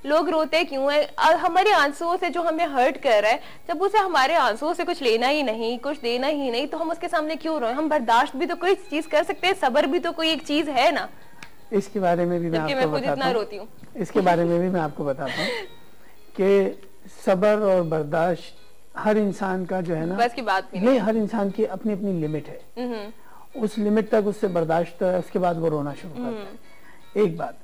लोग रोते क्यों है, हमारे आंसुओं से जो हमें हर्ट कर रहा है, जब उसे हमारे आंसुओं से कुछ लेना ही नहीं, कुछ देना ही नहीं, तो हम उसके सामने क्यों रोए? हम बर्दाश्त भी तो कोई चीज कर सकते हैं, सब्र भी तो कोई एक चीज है ना। इसके बारे में भी मैं आपको बताता हूँ, इसके बारे में भी मैं आपको बताता हूँ कि सब्र और बर्दाश्त हर इंसान का जो है ना, बस की बात नहीं, हर इंसान की अपनी अपनी लिमिट है। उस लिमिट तक उससे बर्दाश्त है, उसके बाद वो रोना शुरू करता है। एक बात,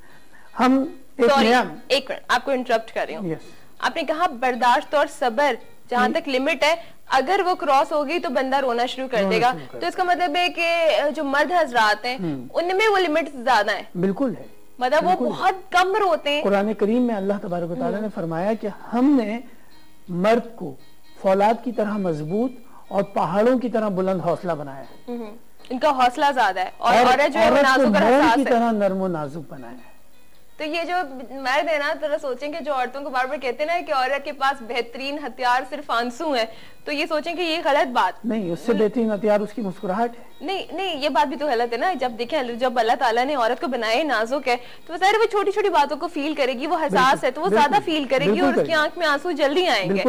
हम एक मिनट आपको इंटरप्ट कर रही हूँ। आपने कहा बर्दाश्त और सब्र जहाँ तक लिमिट है, अगर वो क्रॉस होगी तो बंदा रोना शुरू कर देगा। तो इसका मतलब है कि जो मर्द हजरात हैं उनमें वो लिमिट ज्यादा है। बिल्कुल है, मतलब वो बहुत कम रोते हैं। कुरान करीम में अल्लाह तबारक व तआला ने फरमाया कि हमने मर्द को फौलाद की तरह मजबूत और पहाड़ों की तरह बुलंद हौसला बनाया है। इनका हौसला ज्यादा है और औरत जो है नाजुक और हसास की तरह नर्म और नाजुक बनाया है। तो ये जो मर्द है ना, जरा सोचें कि जो औरतों को बार बार कहते हैं ना कि औरत के पास बेहतरीन हथियार सिर्फ आंसू है, तो ये सोचें कि ये गलत बात नहीं, उससे बेहतरीन हथियार उसकी मुस्कुराहट है। नहीं नहीं, ये बात भी तो गलत है ना। जब देखें, जब अल्लाह ताला ने औरत को बनाए नाजुक है, तो ज़ाहिर वो छोटी छोटी बातों को फील करेगी, वो हसास है तो वो ज्यादा फील करेगी और उसकी आंख में आंसू जल्दी आएंगे।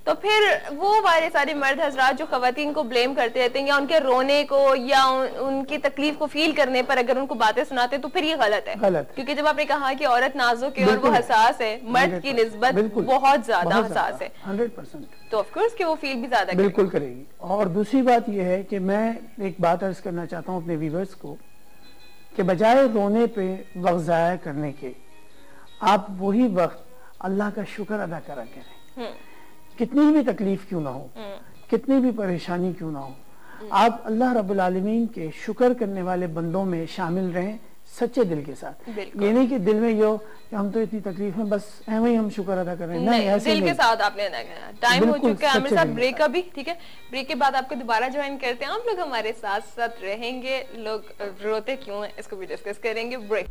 तो फिर वो वाले सारे मर्द हजरात जो खवातीन को ब्लेम करते रहते हैं या उनके रोने को या उनकी तकलीफ को फील करने पर अगर उनको बातें सुनाते हैं, तो फिर ये गलत है। क्योंकि जब आपने कहा कि औरत नाजुक है और वो हसास है, मर्द की निस्बत बहुत ज्यादा हसास है, 100%, तो ऑफ कोर्स कि वो फील भी ज्यादा बिल्कुल करेगी। और दूसरी बात यह है कि मैं एक बात अर्ज करना चाहता हूँ अपने व्यूअर्स को कि बजाय रोने पे वक्त ज़ाया करने के, आप वही वक्त अल्लाह का शुक्र अदा करा करें। कितनी भी तकलीफ क्यों ना हो, कितनी भी परेशानी क्यों ना हो, आप अल्लाह रब्बुल आलमीन के शुक्र करने वाले बंदों में शामिल रहें सच्चे दिल के साथ। ये नहीं कि दिल में यो कि हम तो इतनी तकलीफ में बस ऐसे ही हम शुक्र अदा कर रहे हैं, नहीं, ऐसे दिल के साथ आपने अदा करना। टाइम हो चुका है आमिर साहब ब्रेक का भी, ठीक है, ब्रेक के बाद आपको दोबारा ज्वाइन करते हैं। आप लोग हमारे साथ साथ रहेंगे, लोग रोते क्यों है इसको भी डिस्कस करेंगे। ब्रेक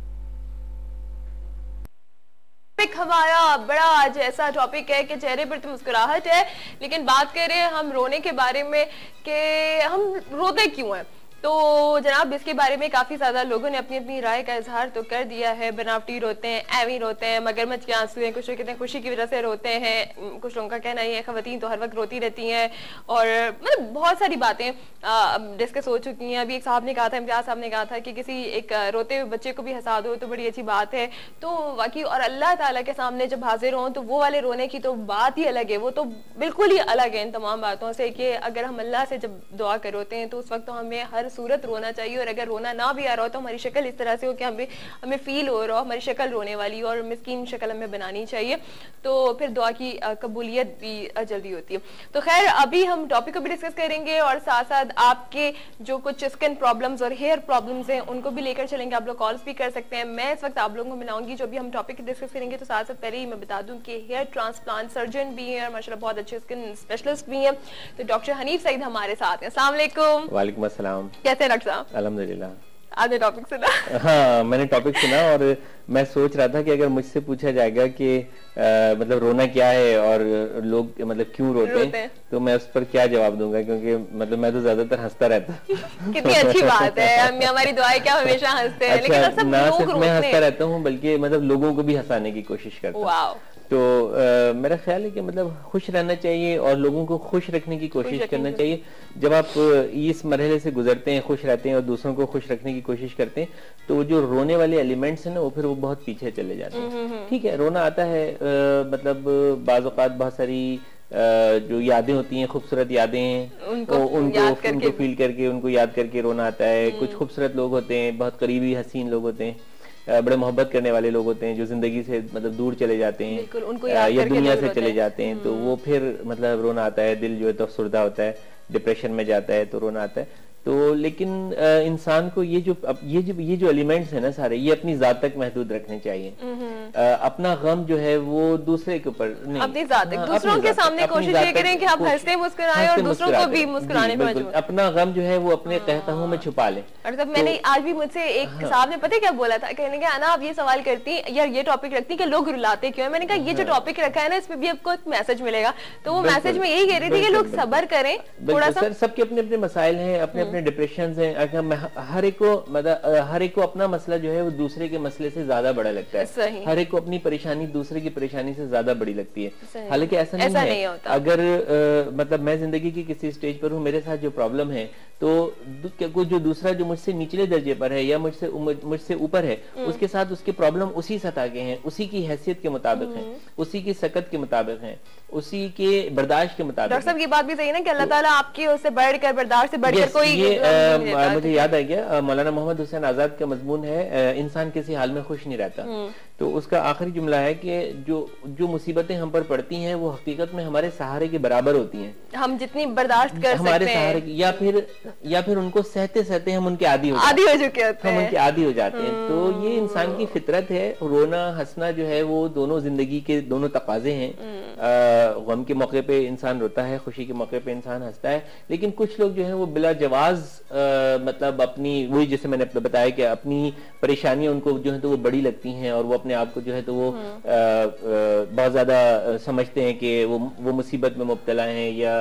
हमारा बड़ा आज ऐसा टॉपिक है कि चेहरे पर तो मुस्कुराहट है, लेकिन बात करें हम रोने के बारे में कि हम रोते क्यों हैं। तो जनाब इसके बारे में काफी ज्यादा लोगों ने अपनी अपनी राय का इजहार तो कर दिया है। बनावटी रोते हैं, एवी रोते हैं, मगरमच्छ के आंसू हैं, कुछ लोग कहते हैं खुशी की वजह से रोते हैं, कुछ लोगों का कहना ये है खवातीन तो हर वक्त रोती रहती हैं, और मतलब बहुत सारी बातें डिस्कस हो चुकी हैं। अभी एक साहब ने कहा था, इम्तियाज साहब ने कहा था कि किसी एक रोते हुए बच्चे को भी हंसा दो तो बड़ी अच्छी बात है। तो बाकी और अल्लाह ताला के सामने जब हाजिर हों तो वो वाले रोने की तो बात ही अलग है, वो तो बिल्कुल ही अलग है इन तमाम बातों से कि अगर हम अल्लाह से जब दुआ कर रोते हैं तो उस वक्त तो हमें हर सूरत रोना चाहिए, और अगर रोना ना भी आ रहा हो तो हमारी शक्ल इस तरह से हो कि हमें फील हो रहा हो, हमारी शक्ल रोने वाली और मिस्कीन शक्ल हमें बनानी चाहिए, तो फिर दुआ की कबूलियत भी जल्दी होती है। तो खैर अभी हम टॉपिक को भी डिस्कस करेंगे और साथ साथ आपके जो कुछ स्किन प्रॉब्लम्स और हेयर प्रॉब्लम्स हैं उनको भी लेकर चलेंगे। आप लोग कॉल्स भी कर सकते हैं। मैं इस वक्त आप लोगों को मिलाऊंगी जो भी हम टॉपिक डिस्कस करेंगे। तो साथ साथ पहले ही मैं बता दूं कि हेयर ट्रांसप्लांट सर्जन भी है और माशाल्लाह बहुत अच्छे स्किन स्पेशलिस्ट भी हैं, तो डॉक्टर हनीफ सईद हमारे साथ हैं। अस्सलाम वालेकुम। वालेकुम अस्सलाम। कैसे हैं डॉक्टर साहब? अल्हम्दुलिल्लाह। आपने टॉपिक सुना? हाँ, मैंने टॉपिक सुना और मैं सोच रहा था कि अगर मुझसे पूछा जाएगा कि मतलब रोना क्या है और लोग मतलब क्यों रोते हैं, तो मैं उस पर क्या जवाब दूंगा, क्योंकि मतलब मैं तो ज्यादातर हंसता रहता। कितनी अच्छी बात है, हमारी दुआएं क्या हमेशा हंसते हैं। अच्छा, लेकिन सब ना सिर्फ मैं हंसता रहता हूँ बल्कि मतलब लोगों को भी हंसाने की कोशिश करता हूँ। तो मेरा ख्याल है कि मतलब खुश रहना चाहिए और लोगों को खुश रखने की कोशिश करना चाहिए। जब आप इस मरहले से गुजरते हैं, खुश रहते हैं और दूसरों को खुश रखने की कोशिश करते हैं, तो जो रोने वाले एलिमेंट्स हैं ना वो फिर वो बहुत पीछे चले जाते हैं। ठीक है, रोना आता है, मतलब बाज़ औक़ात बहुत सारी जो यादें होती हैं, खूबसूरत यादें, उनको फील करके, उनको याद करके रोना आता है। कुछ खूबसूरत लोग होते हैं, बहुत करीबी हसीन लोग होते हैं, बड़े मोहब्बत करने वाले लोग होते हैं जो जिंदगी से मतलब दूर चले जाते हैं या दुनिया से चले जाते हैं, तो वो फिर मतलब रोना आता है। दिल जो है तो अफसुर्दा होता है, डिप्रेशन में जाता है तो रोना आता है। तो लेकिन इंसान को ये जो एलिमेंट्स है ना सारे, ये अपनी जात तक महदूद रखने चाहिए। अपना गम जो है वो दूसरे के ऊपर नहीं, अपनी जात तक, दूसरों के सामने कोशिश ये करें कि आप हंसते मुस्कुराएं और दूसरों को भी मुस्कुराने पे मजबूर। अपना गम जो है वो अपने कहकहों में छुपा ले। और तब मैंने आज भी मुझसे एक साहब ने पता है क्या बोला था, कहने का ना आप ये सवाल करती यार, ये टॉपिक रखती कि लोग रुलाते क्यों है। मैंने कहा ये जो टॉपिक रखा है ना इसमें भी आपको एक मैसेज मिलेगा। तो वो मैसेज में यही कह रही थी कि लोग सब्र करें थोड़ा सा। सबके अपने अपने मसाइल हैं, अपने अपने डिप्रेशन हैं, हर एक को मतलब हर एक को अपना मसला जो है वो दूसरे के मसले से ज्यादा बड़ा लगता है, हर एक को अपनी परेशानी दूसरे की परेशानी से ज्यादा बड़ी लगती है। हालांकि ऐसा नहीं है। अगर मतलब मैं जिंदगी की किसी स्टेज पर हूँ, मेरे साथ जो प्रॉब्लम है, तो जो दूसरा जो मुझसे निचले दर्जे पर है या मुझसे ऊपर है, उसके साथ उसके प्रॉब्लम उसी सतह के हैं, उसी की हैसियत के मुताबिक हैं, उसी की सकत के मुताबिक हैं, उसी के बर्दाश्त के मुताबिक। डॉक्टर साहब ये बात भी सही ना कि अल्लाह ताला आपकी उससे बढ़कर बर्दाश्त से बढ़कर कोई ये मुझे याद आ गया, मौलाना मोहम्मद हुसैन आजाद का मजमून है, इंसान किसी हाल में खुश नहीं रहता। तो उसका आखिरी जुमला है कि जो मुसीबतें हम पर पड़ती हैं वो हकीकत में हमारे सहारे के बराबर होती हैं, हम जितनी बर्दाश्त कर हमारे सहारे की, या फिर उनको सहते सहते हम उनके आदी हो चुके होते हैं, हम उनके आदी हो जाते हैं। तो ये इंसान की फितरत है, रोना हंसना जो है वो दोनों जिंदगी के दोनों तकाजे हैं। गम के मौके पे इंसान रोता है, खुशी के मौके पे इंसान हंसता है, लेकिन कुछ लोग जो है वो बिला जवाज मतलब अपनी वही जैसे मैंने बताया कि अपनी परेशानियां उनको जो है तो वो बड़ी लगती हैं और वो अपने आप को जो है तो वो बहुत ज्यादा समझते हैं कि वो मुसीबत में मुब्तला हैं या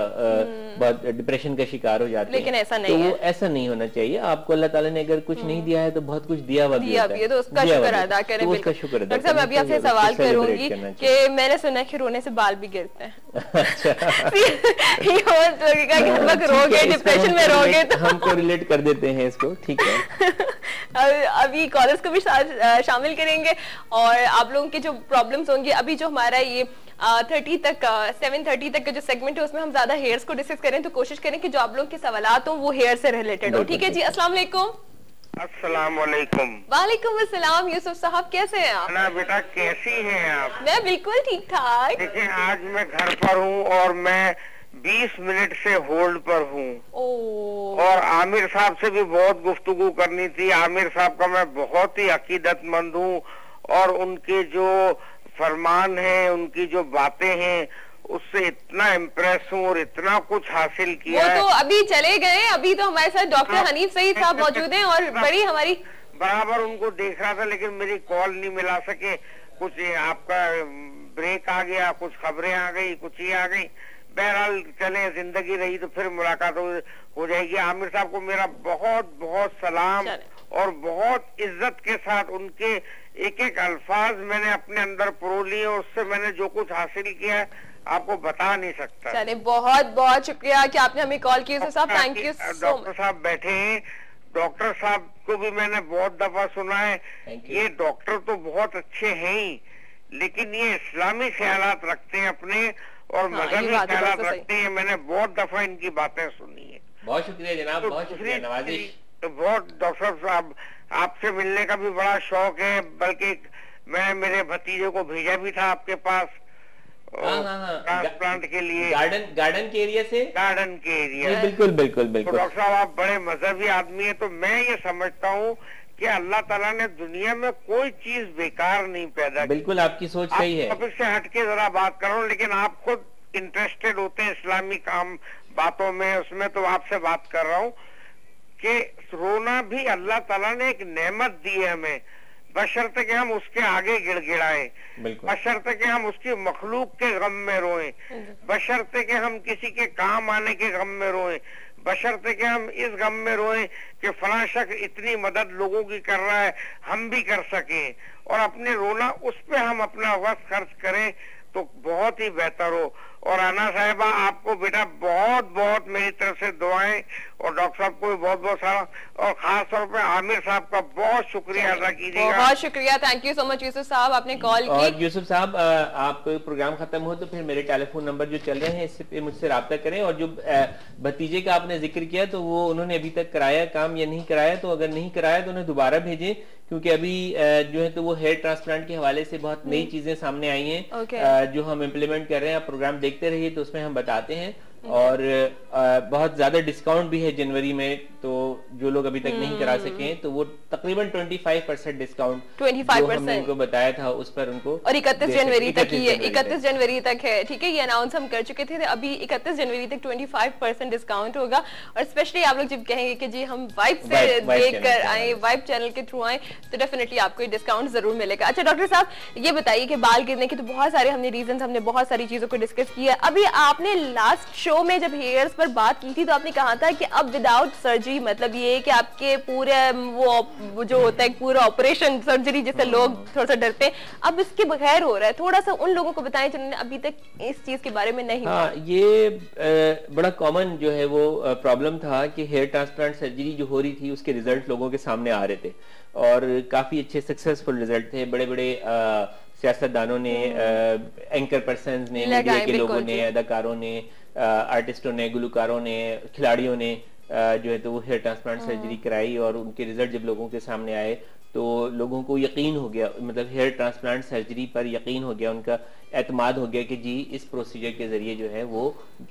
बहुत डिप्रेशन का शिकार हो जाते हैं। लेकिन ऐसा नहीं है, ऐसा नहीं होना चाहिए। आपको अल्लाह ताला ने अगर कुछ नहीं दिया है तो बहुत कुछ दिया हुआ भी है, तो उसका शुक्र अदा करें। उसका शुक्र अदा करें। मैं अभी आपसे सवाल करूंगी कि मैंने सुना है कि रोने से बाल भी गिरते हैं। रोगे डिप्रेशन में रोगे तो हमको रिलेट कर देते हैं इसको, ठीक है। अभी कॉलर्स को भी शामिल करेंगे और आप लोगों की जो प्रॉब्लम्स होंगी, अभी जो हमारा ये 7:30 तक का जो सेगमेंट है उसमें हम ज्यादा हेयर्स को डिस्कस करें, तो कोशिश करें कि जो आप लोगों के सवालात हो वो हेयर से रिलेटेड हो। ठीक है जी, अस्सलाम वालेकुम। अस्सलाम वालेकुम। वालेकुम अस्सलाम। यूसुफ साहब कैसे हैं आप? ना बेटा कैसी हैं आप? मैं बिल्कुल ठीक ठाक। देखिए आज मैं घर पर हूँ और मैं 20 मिनट से होल्ड पर हूँ और आमिर साहब से भी बहुत गुफ्तगू करनी थी। आमिर साहब का मैं बहुत ही अकीदतमंद हूँ और उनके जो फरमान है, उनकी जो बातें हैं, उससे इतना इम्प्रेस हूँ और इतना कुछ हासिल किया वो तो अभी चले गए, अभी तो हमारे साथ डॉक्टर हनीफ सईद साहब मौजूद हैं और बड़ी हमारी बराबर उनको देख रहा था, लेकिन मेरी कॉल नहीं मिला सके। कुछ आपका ब्रेक आ गया, कुछ खबरें आ गई, कुछ ये आ गई। बहरहाल चले, जिंदगी रही तो फिर मुलाकात हो जाएगी। आमिर साहब को मेरा बहुत बहुत सलाम और बहुत इज्जत के साथ उनके एक एक अल्फाज मैंने अपने अंदर परो लिए और उससे मैंने जो कुछ हासिल किया है आपको बता नहीं सकता। चलिए बहुत बहुत शुक्रिया कि आपने हमें कॉल किया साहब, thank you so much. Doctor साहब बैठे हैं, डॉक्टर साहब को भी मैंने बहुत दफा सुना है, ये डॉक्टर तो बहुत अच्छे हैं ही, लेकिन ये इस्लामी ख्यालात रखते हैं अपने और मजहबी ख्यालात रखते हैं। मैंने बहुत दफा इनकी बातें सुनी है। बहुत शुक्रिया जनाब, बहुत शुक्रिया नवाजिश। तो बहुत डॉक्टर साहब आपसे मिलने का भी बड़ा शौक है, बल्कि मैं मेरे भतीजे को भेजा भी था आपके पास ट्रांसप्लांट के लिए। गार्डन के एरिया से? गार्डन के एरिया। बिल्कुल बिल्कुल बिल्कुल। तो डॉक्टर साहब आप बड़े मजहबी आदमी है, तो मैं ये समझता हूँ कि अल्लाह ताला ने दुनिया में कोई चीज बेकार नहीं पैदा की। बिल्कुल आपकी सोच सही है। टॉपिक से हटके जरा बात कर रहा हूँ, लेकिन आप खुद इंटरेस्टेड होते हैं इस्लामी काम बातों में, उसमें तो आपसे बात कर रहा हूँ कि रोना भी अल्लाह ताला ने एक नेमत दी है हमें, बशर्ते कि हम उसके आगे गिड़गिड़ाएं, बशर्ते कि हम उसकी मखलूक के गम में रोएं, बशर्ते कि हम किसी के काम आने के गम में रोएं, बशर्ते कि हम इस गम में रोएं कि फलां शख्स इतनी मदद लोगों की कर रहा है, हम भी कर सकें, और अपने रोना उस पे हम अपना वक्त खर्च करें तो बहुत ही बेहतर हो। और आना साहिबा आपको बेटा बहुत बहुत मेरी तरफ से दुआएं और डॉक्टर साहब को भी बहुत बहुत सारा, और खास तौर पे आमिर साहब का बहुत शुक्रिया अदा कीजिएगा। बहुत शुक्रिया, thank you so much Yusuf साहब, आपने कॉल की। और यूसुफ साहब आप प्रोग्राम खत्म हो तो फिर मेरे टेलीफोन नंबर जो चल रहे हैं इससे मुझसे राब्ता करें। और जो भतीजे का आपने जिक्र किया तो वो उन्होंने अभी तक कराया काम या नहीं कराया, तो अगर नहीं कराया तो उन्हें दोबारा भेजें, क्योंकि अभी जो है तो वो हेयर ट्रांसप्लांट के हवाले से बहुत नई चीजें सामने आई हैं जो हम इम्प्लीमेंट कर रहे हैं। आप प्रोग्राम देखते रहिए तो उसमें हम बताते हैं। और बहुत ज्यादा डिस्काउंट भी है जनवरी में, तो जो लोग अभी तक नहीं करा सके तो वो तकरीबन 25% डिस्काउंट 25% हमने उनको बताया था उस पर उनको, और 31 जनवरी तक ही है, 31 जनवरी तक है, ठीक है, ये अनाउंस हम कर चुके थे। अभी 31 जनवरी तक 25% डिस्काउंट होगा। और स्पेशली आप लोग जब कहेंगे कि जी हम वाइब से देख कर आए, वाइब चैनल के थ्रू आए, तो डेफिनेटली आपको ये डिस्काउंट जरूर मिलेगा। अच्छा डॉक्टर साहब ये बताइए कि बाल गिरने की तो बहुत सारे हमने रीजन, हमने बहुत सारी चीजों को डिस्कस किया। अभी आपने लास्ट शो में जब हेयर्स पर बात की थी तो आपने कहा था कि अब विदाउट सर्जरी, मतलब ये कि आपके पूरे वो जो होता है पूरा ऑपरेशन सर्जरी जिससे लोग थोड़ा सा डरते हैं, अब इसके बगैर हो रहा है। थोड़ा सा उन लोगों को बताएं जिन्होंने अभी तक इस चीज के बारे में नहीं। हाँ, ये बड़ा कॉमन जो है वो प्रॉब्लम था कि हेयर ट्रांसप्लांट सर्जरी जो हो रही थी उसके रिजल्ट लोगों के सामने आ रहे थे और काफी अच्छे सक्सेसफुल रिजल्ट थे। बड़े बड़े सियासतदानों ने, एंकर पर्सन ने, मीडिया के लोगों ने, अदाकारों ने, आर्टिस्टों ने, गुलकारों ने, खिलाड़ियों ने जो है तो वो हेयर ट्रांसप्लांट सर्जरी कराई और उनके रिजल्ट जब लोगों के सामने आए तो लोगों को यकीन हो गया, मतलब हेयर ट्रांसप्लांट सर्जरी पर यकीन हो गया, उनका एतमाद हो गया कि जी इस प्रोसीजर के जरिए जो है वो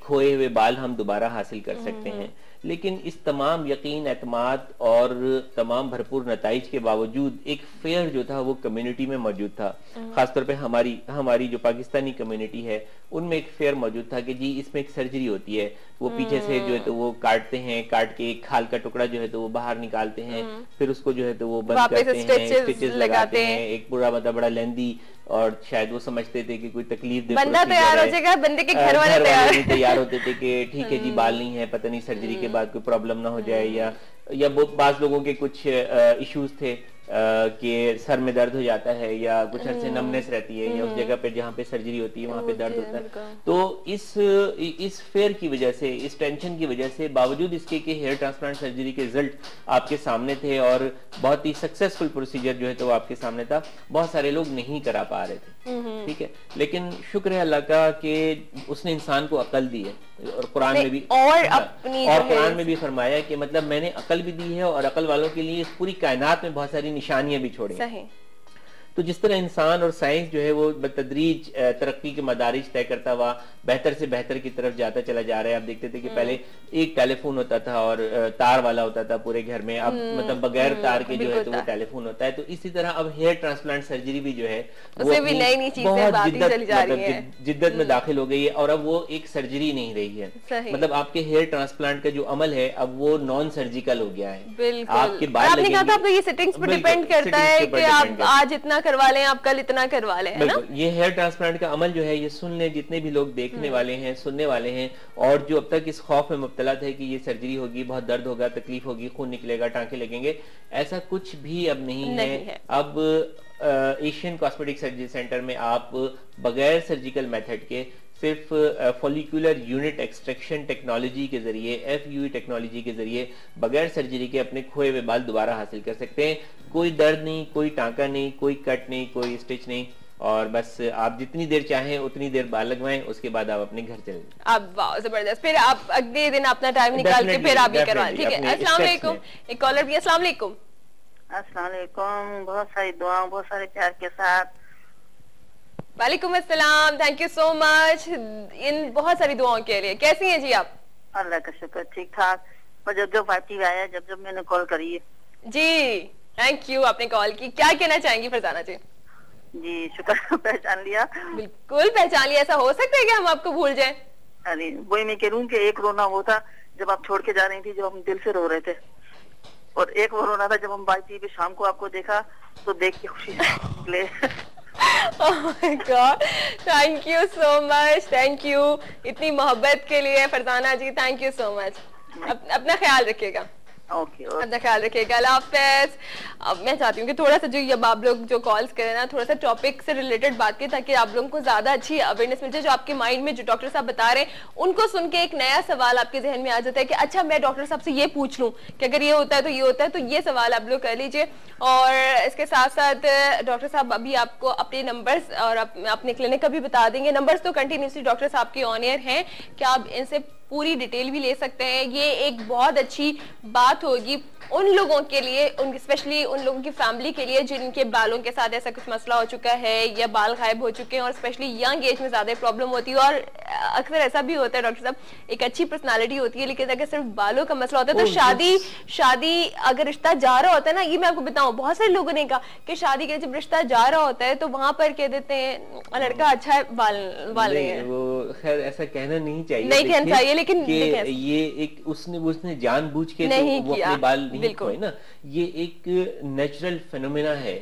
खोए हुए बाल हम दोबारा हासिल कर सकते हैं। लेकिन इस तमाम यकीन, एतमाद और तमाम भरपूर नताइज के बावजूद एक फेयर जो था वो कम्युनिटी में मौजूद था। खासतौर पे हमारी जो पाकिस्तानी कम्युनिटी है उनमें एक फेयर मौजूद था कि जी इसमें एक सर्जरी होती है, वो पीछे से जो है तो वो काटते हैं, काट के एक खाल का टुकड़ा जो है तो वो बाहर निकालते हैं, फिर उसको जो है तो वो बंद करते हैं, स्टिचेस लगाते हैं, एक पूरा मतलब बड़ा लेंदी, और शायद वो समझते थे कि कोई तकलीफ दे बंदा तैयार हो जाएगा, बंदे के घर वाले तैयार होते थे कि ठीक है जी बाल नहीं है, पता नहीं सर्जरी के बाद कोई प्रॉब्लम ना हो जाए, या बाज लोगों के कुछ इश्यूज थे कि सर में दर्द हो जाता है या कुछ अरसे नमनेस रहती है या उस जगह पे जहाँ पे सर्जरी होती है वहां पे दर्द होता है। तो इस फेयर की वजह से, इस टेंशन की वजह से, बावजूद इसके कि हेयर ट्रांसप्लांट सर्जरी के रिजल्ट आपके सामने थे और बहुत ही सक्सेसफुल प्रोसीजर जो है तो आपके सामने था, बहुत सारे लोग नहीं करा पा रहे थे। ठीक है, लेकिन शुक्र है अल्लाह का कि उसने इंसान को अकल दी है और कुरान में भी कुरान में भी फरमाया कि मतलब मैंने अकल भी दी है और अकल वालों के लिए इस पूरी कायनात में बहुत सारी निशानियां भी छोड़ी। तो जिस तरह इंसान और साइंस जो है वो बतदरीज तरक्की के मदारिज तय करता हुआ बेहतर से बेहतर की तरफ जाता चला जा रहा है। आप देखते थे कि पहले एक टेलीफोन होता था और तार वाला होता था पूरे घर में, अब मतलब बगैर तार के जो है तो वो टेलीफोन होता है। तो इसी तरह अब हेयर ट्रांसप्लांट सर्जरी भी जो है वो बहुत जिद्दत में दाखिल हो गई है और अब वो एक सर्जरी नहीं रही है। मतलब आपके हेयर ट्रांसप्लांट का जो अमल है अब वो नॉन सर्जिकल हो गया है। आपके बाल ये सेटिंग्स पर डिपेंड करता है कि आप आज इतना करवा लें, आप कल इतना करवा लें, है ना? ये हेयर ट्रांसप्लांट का अमल जो है ये सुन ले जितने भी लोग देखने वाले हैं, सुनने वाले हैं और जो अब तक इस खौफ में मुब्तला थे कि ये सर्जरी होगी, बहुत दर्द होगा, तकलीफ होगी, खून निकलेगा, टांके लगेंगे, ऐसा कुछ भी अब नहीं है। अब एशियन कॉस्मेटिक सर्जरी सेंटर में आप बगैर सर्जिकल मेथड के सिर्फ फॉलिकुलर यूनिट एक्सट्रैक्शन टेक्नोलॉजी के जरिए, FUE टेक्नोलॉजी के जरिए बगैर सर्जरी के अपने खोए हुए बाल दोबारा हासिल कर सकते हैं। कोई दर्द नहीं, कोई टांका नहीं, कोई कट नहीं, कोई स्टिच नहीं, और बस आप जितनी देर चाहें उतनी देर बाल लगवाएं, उसके बाद आप अपने घर चले जाएं। अब वाह जबरदस्त, फिर आप अगले दिन अपना टाइम निकाल के फिर आप ये करवाएं। ठीक है, अस्सलाम वालेकुम। एक कॉलर भी, अस्सलाम वालेकुम। अस्सलाम वालेकुम, बहुत सारी दुआओं, बहुत सारे प्यार के साथ। वालेकुम अस्सलाम, thank you so much in बहुत सारी दुआओं के लिए। कैसी हैं जी आप? अल्लाह का शुक्र, ठीक ठाक। और जब पार्टी आया, जब मैंने कॉल करी है जी, थैंक यू आपने कॉल की। क्या कहना चाहेंगी फरजाना जी? जी शुक्र, पहचान लिया। बिल्कुल पहचान लिया। ऐसा हो सकता है कि हम आपको भूल जाएं? अरे वही मैं कह रहा हूँ कि एक रोना वो था जब आप छोड़ के जा रही थी, जब हम दिल से रो रहे थे, और एक वो रोना था जब हम बाई टीवी शाम को आपको देखा तो देख के खुशी निकले। Oh my God, thank you so much, thank you इतनी मोहब्बत के लिए फरजाना जी, थैंक यू सो मच। अपना ख्याल रखिएगा। ओके, अपना ख्याल रखिएगा, अल्लाह हाफ़िज़। अब मैं चाहती हूँ कि थोड़ा सा जो अब आप लोग जो कॉल्स करें ना, थोड़ा सा टॉपिक से रिलेटेड बात करें ताकि आप लोगों को ज्यादा अच्छी अवेयरनेस मिल जाए। जो आपके माइंड में जो डॉक्टर साहब बता रहे हैं उनको सुन के एक नया सवाल आपके जहन में आ जाता है कि अच्छा मैं डॉक्टर साहब से ये पूछ लूँ कि अगर ये होता है तो ये होता है, तो ये सवाल आप लोग कर लीजिए। और इसके साथ साथ डॉक्टर साहब अभी आपको अपने नंबर्स और अपने क्लिनिक का भी बता देंगे। नंबर्स तो कंटिन्यूसली डॉक्टर साहब के ऑन एयर हैं कि आप इनसे पूरी डिटेल भी ले सकते हैं। ये एक बहुत अच्छी बात होगी उन लोगों के लिए, स्पेशली उन लोगों की फैमिली के लिए जिनके बालों के साथ ऐसा कुछ मसला हो चुका है या बाल गायब हो चुके हैं, और स्पेशली यंग एज में ज्यादा प्रॉब्लम होती है। और अक्सर ऐसा भी होता है डॉक्टर साहब, एक अच्छी पर्सनालिटी होती है लेकिन अगर सिर्फ बालों का मसला होता है तो शादी अगर रिश्ता जा रहा होता है ना, ये मैं आपको बताऊं, बहुत सारे लोगों ने कहा कि शादी के जब रिश्ता जा रहा होता है तो वहां पर कह देते हैं लड़का अच्छा है, बाल नहीं है। वो खैर ऐसा कहना नहीं चाहिए, नहीं कहना चाहिए, लेकिन ये एक उसने जानबूझ के नहीं वो किया, अपने बाल नहीं बिल्कुल ना, ये एक नेचुरल फिनोमेना है।